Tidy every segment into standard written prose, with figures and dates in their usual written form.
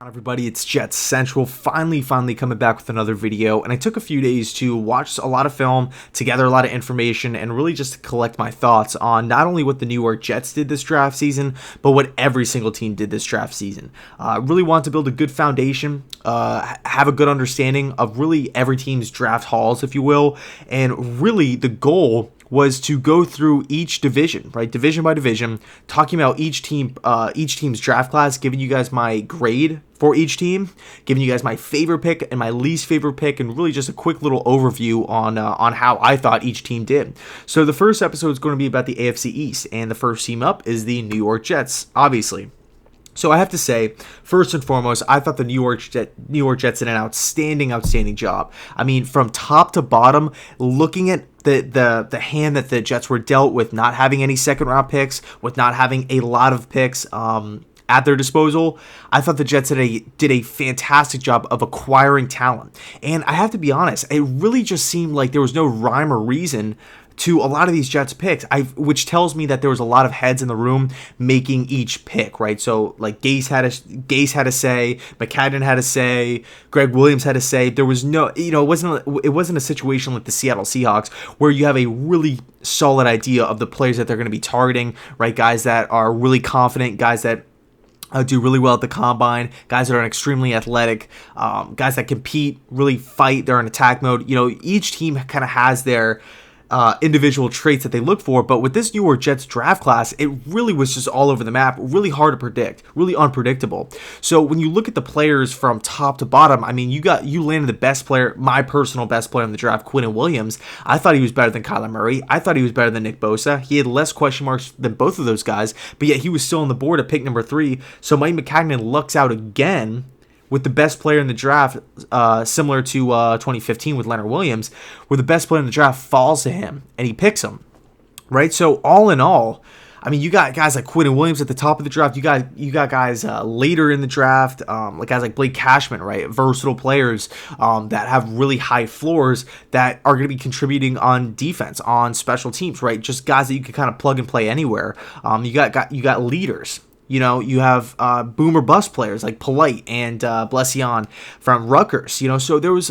Everybody, it's JetsCentral finally coming back with another video, and I took a few days to watch a lot of film, to gather a lot of information, and really just to collect my thoughts on not only what the New York Jets did this draft season, but what every single team did this draft season. I really want to build a good foundation, have a good understanding of really every team's draft hauls, if you will, and really the goal was to go through each division, right, division by division, talking about each team's draft class, giving you guys my grade for each team, giving you guys my favorite pick and my least favorite pick, and really just a quick little overview on how I thought each team did. So the first episode is going to be about the AFC East, and the first team up is the New York Jets, obviously. So I have to say, first and foremost, I thought the New York Jets did an outstanding job. I mean, from top to bottom, looking at the hand that the Jets were dealt with, not having any second round picks, with not having a lot of picks at their disposal, I thought the Jets did a fantastic job of acquiring talent. And I have to be honest, it really just seemed like there was no rhyme or reason to a lot of these Jets picks, which tells me that there was a lot of heads in the room making each pick, right? So like Gase had a say, McCagnon had a say, Greg Williams had a say. There was no, it wasn't a situation like the Seattle Seahawks where you have a really solid idea of the players that they're going to be targeting, right? Guys that are really confident, guys that do really well at the combine, guys that are extremely athletic, guys that compete, really fight, they're in attack mode. Each team kind of has their individual traits that they look for, but with this New York Jets draft class, it really was just all over the map, really hard to predict, really unpredictable. So when you look at the players from top to bottom, I mean, you landed the best player, my personal best player in the draft, Quinn Williams. I thought he was better than Kyler Murray. I thought he was better than Nick Bosa. He had less question marks than both of those guys, but yet he was still on the board at pick number 3. So Mike McCagnon lucks out again with the best player in the draft, similar to 2015 with Leonard Williams, where the best player in the draft falls to him, and he picks him, right? So all in all, I mean, you got guys like Quinn Williams at the top of the draft. You got guys later in the draft, like guys like Blake Cashman, right? Versatile players that have really high floors that are going to be contributing on defense, on special teams, right? Just guys that you can kind of plug and play anywhere. You got leaders. You have boom or bust players like Hyppolite and Blessian from Rutgers. So there was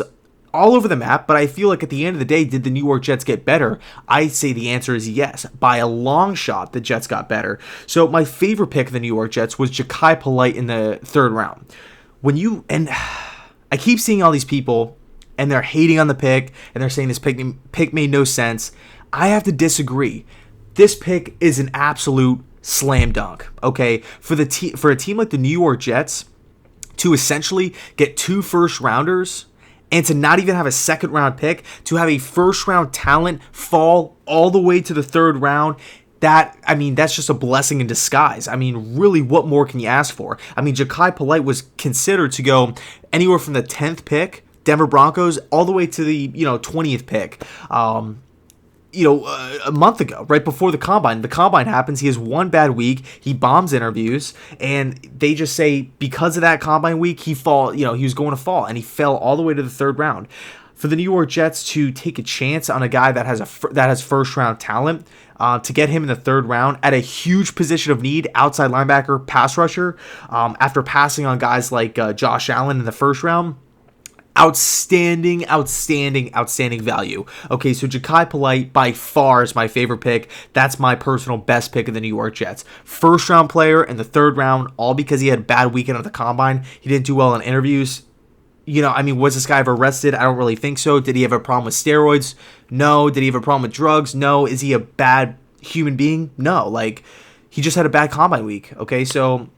all over the map, but I feel like at the end of the day, did the New York Jets get better? I'd say the answer is yes. By a long shot, the Jets got better. So my favorite pick of the New York Jets was Hyppolite in the 3rd round. I keep seeing all these people, and they're hating on the pick, and they're saying this pick made no sense. I have to disagree. This pick is an absolute slam dunk, okay? For a team like the New York Jets to essentially get 2 first-rounders and to not even have a second-round pick, to have a first-round talent fall all the way to the 3rd round, that's just a blessing in disguise. I mean, really, what more can you ask for? I mean, Hyppolite was considered to go anywhere from the 10th pick, Denver Broncos, all the way to the 20th pick. A month ago, right before the combine. The combine happens. He has one bad week. He bombs interviews, and they just say because of that combine week, he was going to fall, and he fell all the way to the 3rd round. For the New York Jets to take a chance on a guy that has first round talent, to get him in the 3rd round at a huge position of need, outside linebacker, pass rusher, after passing on guys like Josh Allen in the 1st round. Outstanding value. Okay, so Hyppolite by far is my favorite pick. That's my personal best pick of the New York Jets. 1st round player in the 3rd round, all because he had a bad weekend at the combine. He didn't do well in interviews. Was this guy ever arrested? I don't really think so. Did he have a problem with steroids? No. Did he have a problem with drugs? No. Is he a bad human being? No. He just had a bad combine week. Okay, so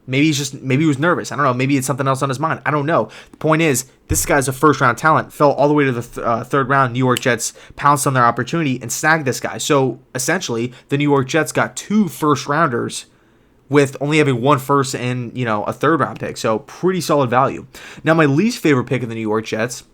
maybe he was nervous. I don't know. Maybe it's something else on his mind. I don't know. The point is, this guy's a 1st round talent. Fell all the way to the 3rd round. New York Jets pounced on their opportunity and snagged this guy. So essentially, the New York Jets got 2 first rounders with only having 1 first and a 3rd round pick. So pretty solid value. Now, my least favorite pick of the New York Jets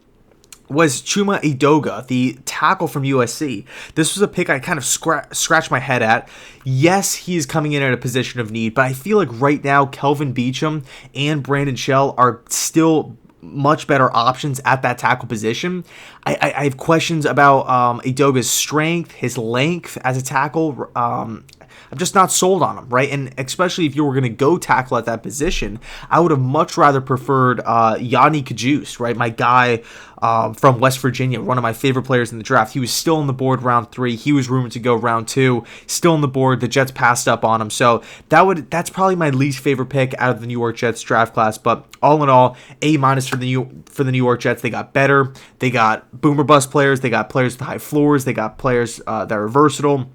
was Chuma Edoga, the tackle from USC. This was a pick I kind of scratched my head at. Yes, he's coming in at a position of need, but I feel like right now Kelvin Beachum and Brandon Shell are still much better options at that tackle position. I have questions about Edoga's strength, his length as a tackle. just not sold on him, right? And especially if you were going to go tackle at that position, I would have much rather preferred Yanni Cajuste, right? My guy from West Virginia, one of my favorite players in the draft. He was still on the board round 3. He was rumored to go round 2. Still on the board. The Jets passed up on him. So that's probably my least favorite pick out of the New York Jets draft class. But all in all, A- for the New York Jets. They got better. They got boomer bust players. They got players with high floors. They got players that are versatile.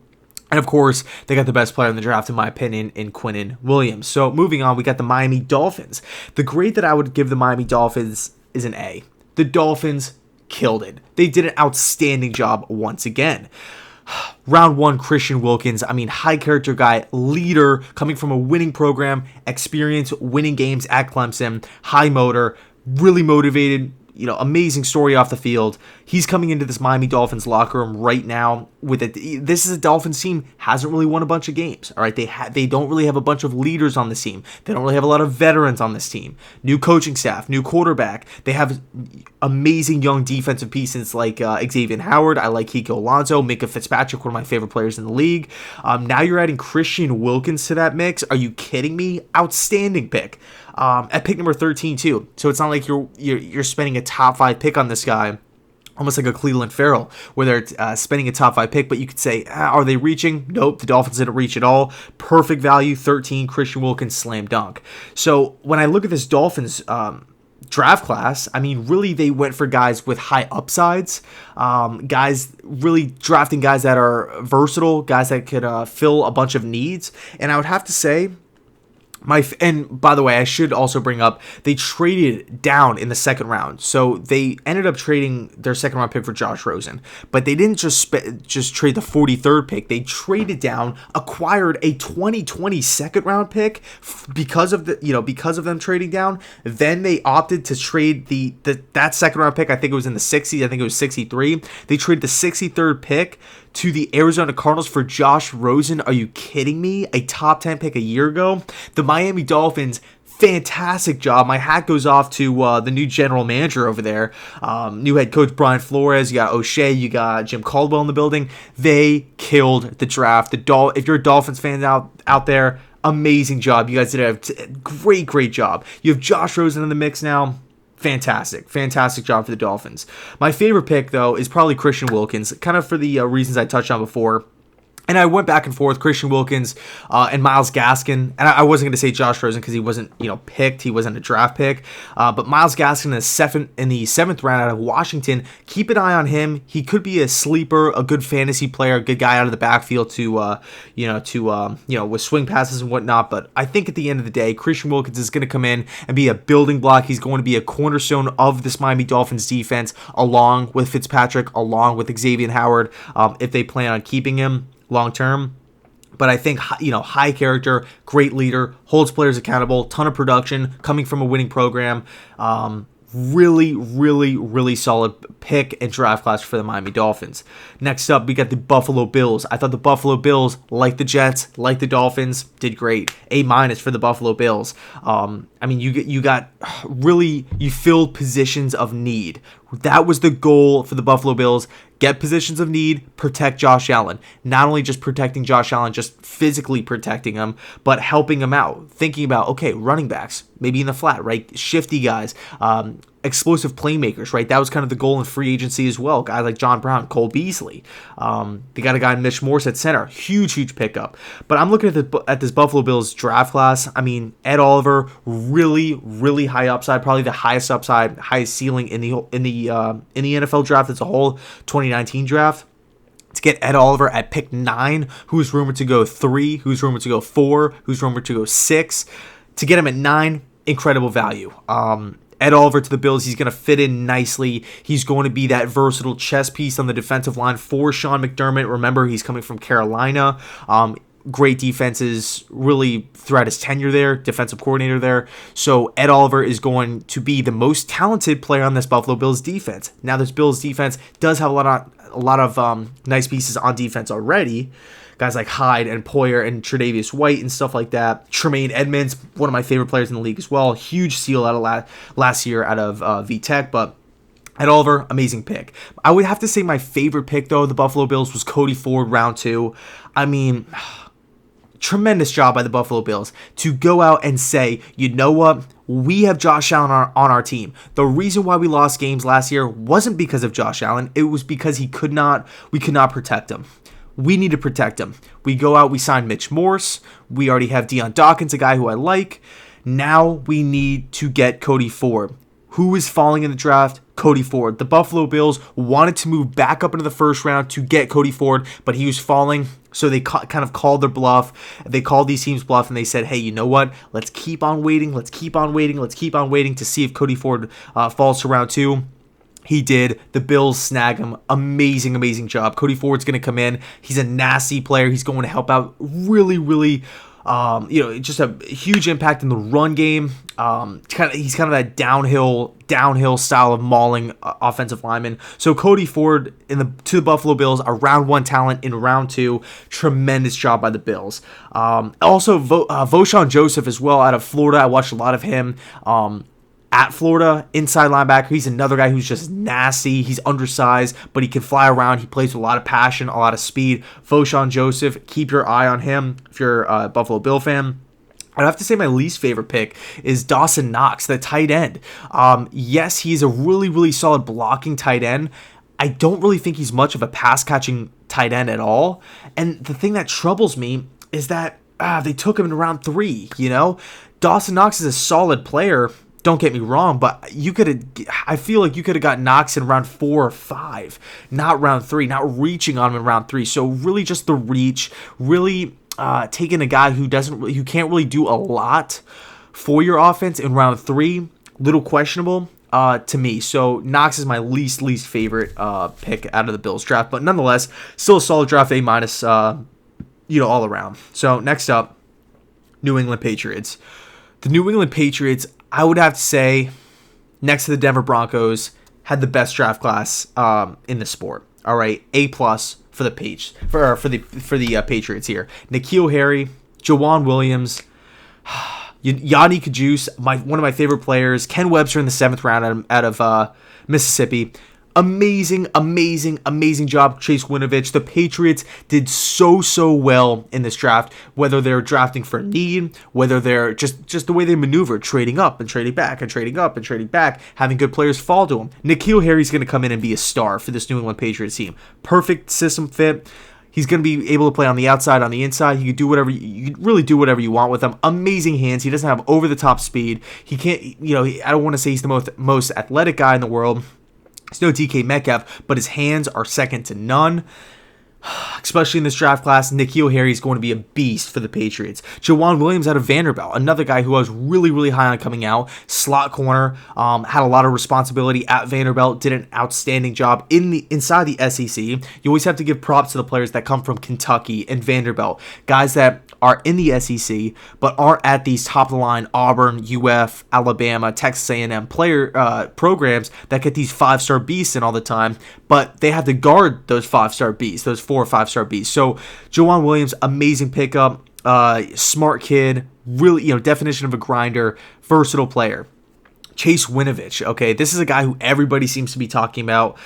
And of course, they got the best player in the draft, in my opinion, in Quinnen Williams. So moving on, we got the Miami Dolphins. The grade that I would give the Miami Dolphins is an A. The Dolphins killed it. They did an outstanding job once again. Round 1, Christian Wilkins. I mean, high character guy, leader, coming from a winning program, experience winning games at Clemson, high motor, really motivated, amazing story off the field. He's coming into this Miami Dolphins locker room right now with it. This is a Dolphins team, hasn't really won a bunch of games. All right, they don't really have a bunch of leaders on this team. They don't really have a lot of veterans on this team. New coaching staff, new quarterback. They have amazing young defensive pieces like Xavier Howard. I like Kiko Alonso, Minka Fitzpatrick, one of my favorite players in the league. Now you're adding Christian Wilkins to that mix. Are you kidding me? Outstanding pick. At pick number 13 too. So it's not like you're spending a top 5 pick on this guy, almost like a Cleveland Farrell, where they're spending a top 5 pick, but you could say, are they reaching? Nope, the Dolphins didn't reach at all. Perfect value, 13, Christian Wilkins, slam dunk. So when I look at this Dolphins draft class, I mean, really they went for guys with high upsides, guys really drafting guys that are versatile, guys that could fill a bunch of needs. And I would have to say, and by the way, I should also bring up, they traded down in the second round. So they ended up trading their second round pick for Josh Rosen. But they didn't just trade the 43rd pick. They traded down, acquired a 2020 second round pick because of them trading down. Then they opted to trade that second round pick. I think it was in the 60s. I think it was 63. They traded the 63rd pick to the Arizona Cardinals for Josh Rosen. Are you kidding me? A top 10 pick a year ago. The Miami Dolphins, fantastic job. My hat goes off to the new general manager over there. New head coach Brian Flores. You got O'Shea. You got Jim Caldwell in the building. They killed the draft. If you're a Dolphins fan out there, amazing job. You guys did a great job. You have Josh Rosen in the mix now. Fantastic job for the Dolphins. My favorite pick, though, is probably Christian Wilkins, kind of for the reasons I touched on before. And I went back and forth, Christian Wilkins and Myles Gaskin. And I wasn't going to say Josh Rosen because he wasn't, picked. He wasn't a draft pick. But Myles Gaskin in the 7th round out of Washington. Keep an eye on him. He could be a sleeper, a good fantasy player, a good guy out of the backfield to with swing passes and whatnot. But I think at the end of the day, Christian Wilkins is going to come in and be a building block. He's going to be a cornerstone of this Miami Dolphins defense, along with Fitzpatrick, along with Xavier Howard, if they plan on keeping him long term. But I think, high character, great leader, holds players accountable, ton of production, coming from a winning program. Really solid pick and draft class for the Miami Dolphins. Next up, we got the Buffalo Bills. I thought the Buffalo Bills, like the Jets, like the Dolphins, did great. A- for the Buffalo Bills. You filled positions of need. That was the goal for the Buffalo Bills. Get positions of need, protect Josh Allen. Not only just protecting Josh Allen, just physically protecting him, but helping him out. Thinking about, okay, running backs, maybe in the flat, right? Shifty guys, explosive playmakers, right? That was kind of the goal in free agency as well. Guys like John Brown, Cole Beasley. They got a guy, Mitch Morse at center. Huge pickup. But I'm looking at this Buffalo Bills draft class. I mean, Ed Oliver, really high upside, probably the highest upside, highest ceiling in the NFL draft as a whole, 2019 draft. To get Ed Oliver at pick 9, who's rumored to go 3, who's rumored to go 4, who's rumored to go 6. To get him at 9, incredible value. Ed Oliver to the Bills, he's going to fit in nicely. He's going to be that versatile chess piece on the defensive line for Sean McDermott. Remember, he's coming from Carolina. Great defenses really throughout his tenure there, defensive coordinator there. So Ed Oliver is going to be the most talented player on this Buffalo Bills defense. Now, this Bills defense does have a lot of nice pieces on defense already. Guys like Hyde and Poyer and Tre'Davious White and stuff like that. Tremaine Edmonds, one of my favorite players in the league as well. Huge steal out of last year out of VTech, but Ed Oliver, amazing pick. I would have to say my favorite pick, though, the Buffalo Bills was Cody Ford, round 2. I mean, tremendous job by the Buffalo Bills to go out and say, you know what? We have Josh Allen on our team. The reason why we lost games last year wasn't because of Josh Allen. It was because we could not protect him. We need to protect him. We go out, we sign Mitch Morse. We already have Deion Dawkins, a guy who I like. Now we need to get Cody Ford. Who is falling in the draft? Cody Ford. The Buffalo Bills wanted to move back up into the first round to get Cody Ford, but he was falling, so they kind of called their bluff. They called these teams bluff, and they said, hey, you know what? Let's keep on waiting. Let's keep on waiting. Let's keep on waiting to see if Cody Ford falls to round 2. He did. The Bills snag him. Amazing, amazing job. Cody Ford's going to come in. He's a nasty player. He's going to help out really, really, just a huge impact in the run game. He's kind of that downhill style of mauling offensive lineman. So Cody Ford to the Buffalo Bills, a round 1 talent in round 2. Tremendous job by the Bills. Also, Vosean Joseph as well out of Florida. I watched a lot of him. At Florida, inside linebacker, he's another guy who's just nasty. He's undersized, but he can fly around. He plays with a lot of passion, a lot of speed. Vosean Joseph, keep your eye on him if you're a Buffalo Bill fan. I'd have to say my least favorite pick is Dawson Knox, the tight end. Yes, he's a really, really solid blocking tight end. I don't really think he's much of a pass-catching tight end at all. And the thing that troubles me is that they took him in round 3, Dawson Knox is a solid player. Don't get me wrong, but I feel like you could have got Knox in round 4 or 5, not round 3, not reaching on him in round 3. So really just the reach, really taking a guy who can't really do a lot for your offense in round 3, little questionable to me. So Knox is my least favorite pick out of the Bills draft, but nonetheless, still a solid draft, A-, all around. So next up, New England Patriots. The New England Patriots, I would have to say, next to the Denver Broncos, had the best draft class in the sport. All right, A+ for the Patriots here. N'Keal Harry, Jajuan Williams, Yanni Cajuste, one of my favorite players. Ken Webster in the 7th round out of Mississippi. Amazing job, Chase Winovich. The Patriots did so well in this draft, whether they're drafting for need, whether they're just the way they maneuver, trading up and trading back and trading up and trading back, having good players fall to them. N'Keal Harry's going to come in and be a star for this New England Patriots team. Perfect system fit. He's going to be able to play on the outside, on the inside. He could do whatever you could really do whatever you want with him. Amazing hands. He doesn't have over the top speed. He can't, I don't want to say he's the most athletic guy in the world. He's no DK Metcalf, but his hands are second to none. Especially in this draft class, N'Keal Harry is going to be a beast for the Patriots. Jajuan Williams out of Vanderbilt, another guy who I was really high on coming out. Slot corner, had a lot of responsibility at Vanderbilt, did an outstanding job inside the SEC. You always have to give props to the players that come from Kentucky and Vanderbilt, guys that are in the SEC but aren't at these top-of-the-line Auburn, UF, Alabama, Texas A&M programs that get these 5-star beasts in all the time, but they have to guard those 5-star beasts, those 4 or 5-star beasts. So Jajuan Williams, amazing pickup, smart kid, really, definition of a grinder, versatile player. Chase Winovich, okay, this is a guy who everybody seems to be talking about.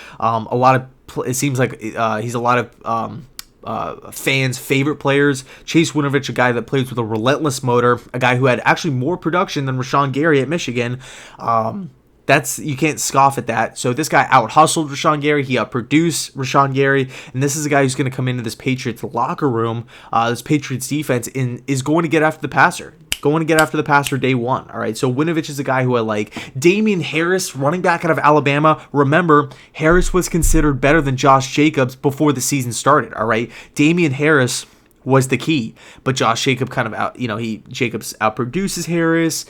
It seems like he's a lot of fans' favorite players. Chase Winovich, a guy that plays with a relentless motor, a guy who had actually more production than Rashawn Gary at Michigan. You can't scoff at that. So this guy out-hustled Rashawn Gary. He outproduced Rashawn Gary. And this is a guy who's going to come into this Patriots locker room, this Patriots defense, and is going to get after the passer. Going to get after the passer day one. All right, so Winovich is a guy who I like. Damien Harris, running back out of Alabama. Remember, Harris was considered better than Josh Jacobs before the season started. All right, Damien Harris was the key, but Josh Jacobs kind of Jacobs outproduces Harris.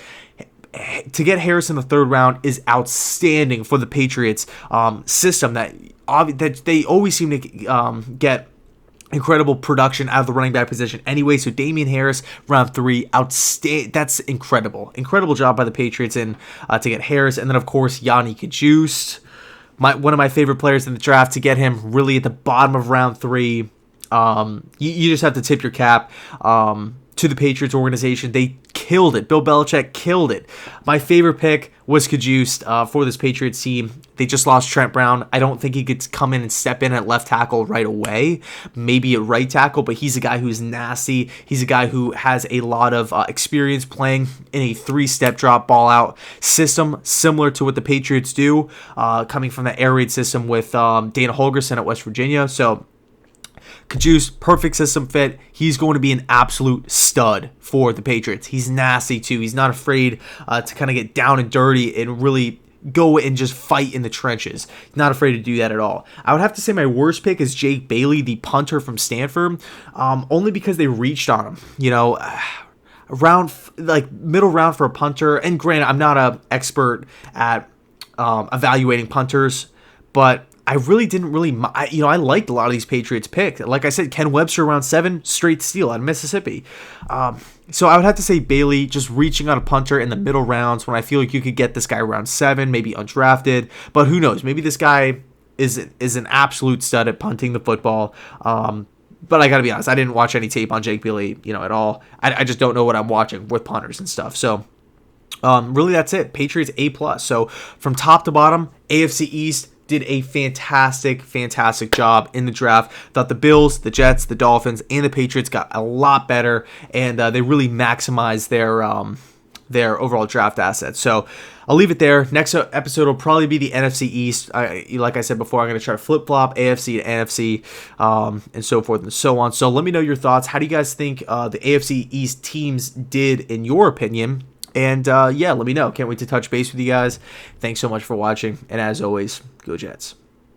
To get Harris in the 3rd round is outstanding for the Patriots system that they always seem to get incredible production out of the running back position anyway. So Damien Harris, round 3, outstanding. That's incredible job by the Patriots to get Harris. And then of course Yanni Cajuste, one of my favorite players in the draft, to get him really at the bottom of round 3. You just have to tip your cap to the Patriots organization. They killed it. Bill Belichick killed it. My favorite pick was Cajuste for this Patriots team. They just lost Trent Brown. I don't think he could come in and step in at left tackle right away. Maybe at right tackle, but he's a guy who's nasty. He's a guy who has a lot of experience playing in a 3-step drop ball out system, similar to what the Patriots do, coming from the air raid system with Dana Holgorsen at West Virginia. So Cajuste, perfect system fit. He's going to be an absolute stud for the Patriots. He's nasty too. He's not afraid to kind of get down and dirty and really go and just fight in the trenches. Not afraid to do that at all. I would have to say my worst pick is Jake Bailey, the punter from Stanford, only because they reached on him. You know, middle round for a punter. And granted, I'm not an expert at evaluating punters, but I really didn't I liked a lot of these Patriots picks. Like I said, Ken Webster around 7, straight steal out of Mississippi. So I would have to say Bailey, just reaching on a punter in the middle rounds when I feel like you could get this guy around 7, maybe undrafted. But who knows? Maybe this guy is an absolute stud at punting the football. But I got to be honest, I didn't watch any tape on Jake Bailey, at all. I just don't know what I'm watching with punters and stuff. So really that's it. Patriots A+. So from top to bottom, AFC East did a fantastic job in the draft. Thought the Bills, the Jets, the Dolphins, and the Patriots got a lot better, and they really maximized their overall draft assets. So I'll leave it there. Next episode will probably be the NFC East. Like I said before, I'm going to try to flip-flop AFC to NFC and so forth and so on. So let me know your thoughts. How do you guys think the AFC East teams did in your opinion? And let me know. Can't wait to touch base with you guys. Thanks so much for watching. And as always, go Jets.